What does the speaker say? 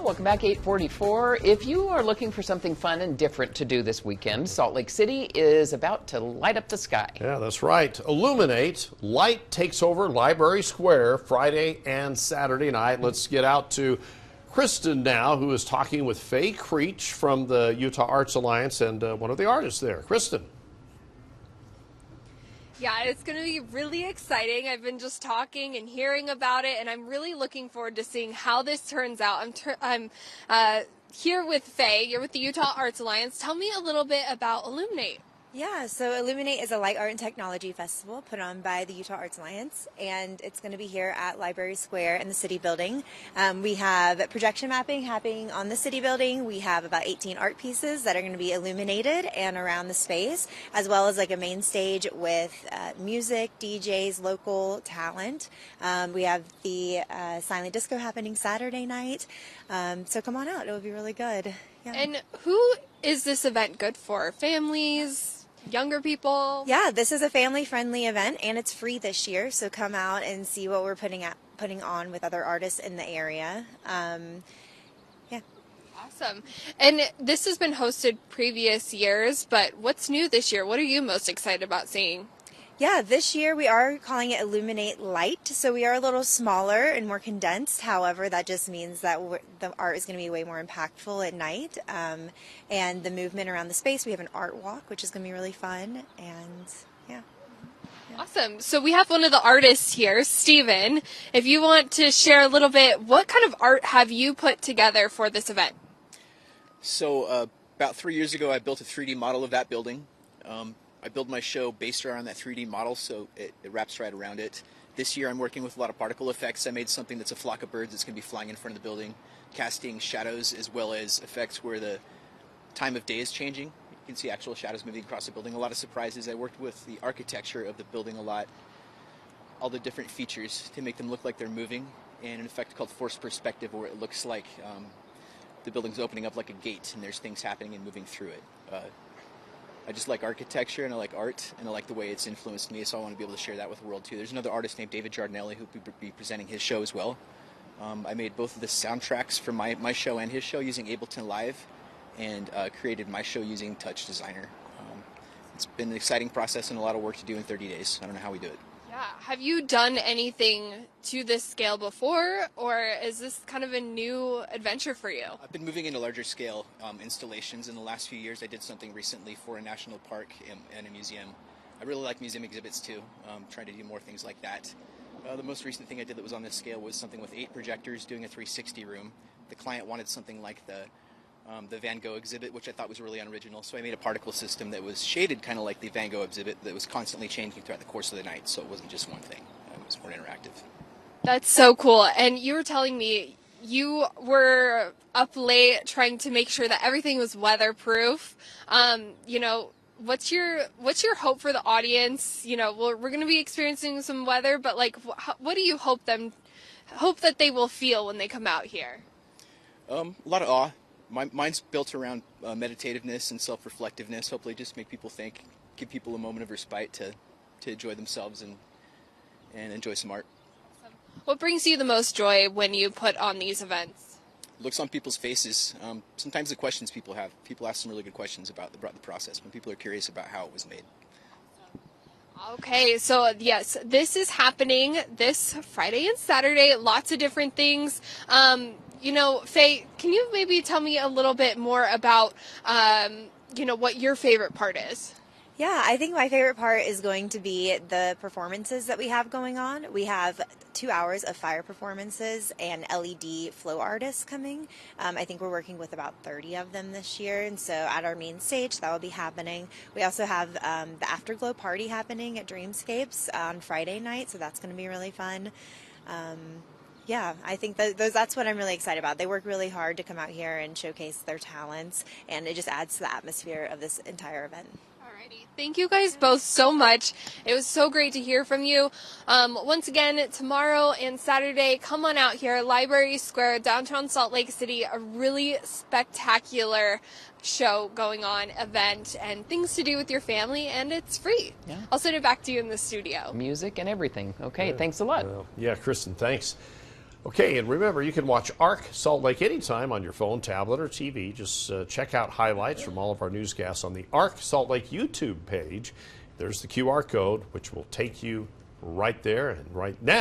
Welcome back, 8:44. If you are looking for something fun and different to do this weekend, Salt Lake City is about to light up the sky. Yeah, that's right. Illuminate, light takes over Librar Square Friday and Saturday night. Let's get out to Kristen now, who is talking with Faye Creech from the Utah Arts Alliance and one of the artists there. Kristen. Yeah, it's going to be really exciting. I've been just talking and hearing about it, and I'm really looking forward to seeing how this turns out. I'm here with Faye. You're with the Utah Arts Alliance. Tell me a little bit about Illuminate. Yeah, so Illuminate is a light art and technology festival put on by the Utah Arts Alliance, and it's going to be here at Librar Square in the city building. We have projection mapping happening on the city building. We have about 18 art pieces that are going to be illuminated and around the space, as well as like a main stage with music, DJs, local talent. We have the silent disco happening Saturday night, so come on out. It will be really good. Yeah. And who is this event good for? Families? Younger people? Yeah, this is a family-friendly event, and it's free this year, so come out and see what we're putting on with other artists in the area. Yeah. Awesome. And this has been hosted previous years, but what's new this year? What are you most excited about seeing? Yeah, this year we are calling it Illuminate Light, so we are a little smaller and more condensed. However, that just means that the art is going to be way more impactful at night. And the movement around the space, we have an art walk, which is going to be really fun. And yeah. Awesome. So we have one of the artists here, Steven. If you want to share a little bit, what kind of art have you put together for this event? So about 3 years ago, I built a 3D model of that building. I build my show based around that 3D model, so it wraps right around it. This year I'm working with a lot of particle effects. I made something that's a flock of birds that's going to be flying in front of the building, casting shadows as well as effects where the time of day is changing. You can see actual shadows moving across the building. A lot of surprises. I worked with the architecture of the building a lot, all the different features to make them look like they're moving, and an effect called forced perspective where it looks like the building's opening up like a gate and there's things happening and moving through it. I just like architecture and I like art and I like the way it's influenced me, so I want to be able to share that with the world too. There's another artist named David Giardinelli who will be presenting his show as well. I made both of the soundtracks for my show and his show using Ableton Live, and created my show using Touch Designer. It's been an exciting process and a lot of work to do in 30 days. I don't know how we do it. Yeah. Have you done anything to this scale before, or is this kind of a new adventure for you? I've been moving into larger scale installations in the last few years. I did something recently for a national park and a museum. I really like museum exhibits too, trying to do more things like that. The most recent thing I did that was on this scale was something with 8 projectors doing a 360 room. The client wanted something like the Van Gogh exhibit, which I thought was really unoriginal, so I made a particle system that was shaded kind of like the Van Gogh exhibit that was constantly changing throughout the course of the night, so it wasn't just one thing. It was more interactive. That's so cool. And you were telling me you were up late trying to make sure that everything was weatherproof. What's your hope for the audience? We're going to be experiencing some weather, but like, what do you hope that they will feel when they come out here? A lot of awe. Mine's built around meditativeness and self-reflectiveness. Hopefully just make people think, give people a moment of respite to enjoy themselves and enjoy some art. Awesome. What brings you the most joy when you put on these events? Looks on people's faces. Sometimes the questions people have. People ask some really good questions about the process when people are curious about how it was made. Okay, so yes, this is happening this Friday and Saturday. Lots of different things. Faye, can you maybe tell me a little bit more about, what your favorite part is? Yeah, I think my favorite part is going to be the performances that we have going on. We have 2 hours of fire performances and LED flow artists coming. I think we're working with about 30 of them this year, and so at our main stage that will be happening. We also have the Afterglow party happening at Dreamscapes on Friday night, so that's going to be really fun. Yeah, I think that's what I'm really excited about. They work really hard to come out here and showcase their talents, and it just adds to the atmosphere of this entire event. Alrighty. Thank you guys both so much. It was so great to hear from you. Once again, tomorrow and Saturday, come on out here, Librar Square, downtown Salt Lake City, a really spectacular show going on, event, and things to do with your family, and it's free. Yeah. I'll send it back to you in the studio. Music and everything. Okay, thanks a lot. Yeah, Kristen, thanks. Okay, and remember, you can watch ARC Salt Lake anytime on your phone, tablet, or TV. Just check out highlights from all of our newscasts on the ARC Salt Lake YouTube page. There's the QR code, which will take you right there. And right now,